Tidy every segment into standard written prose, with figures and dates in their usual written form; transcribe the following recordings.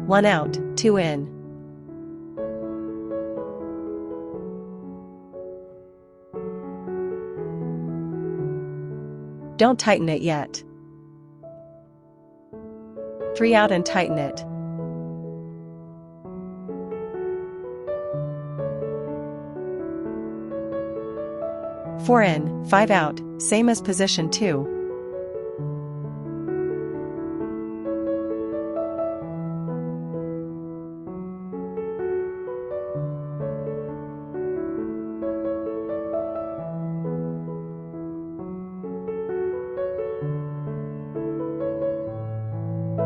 1 out, 2 in. Don't tighten it yet. 3 out and tighten it. 4 in, 5 out, same as position 2.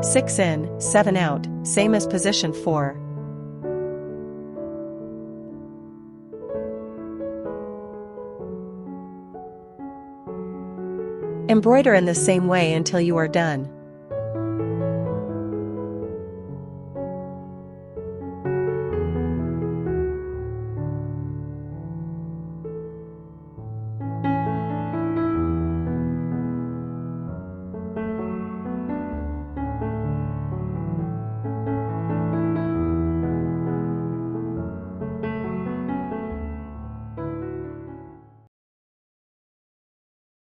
Six in, 7 out, same as position 4. Embroider in the same way until you are done.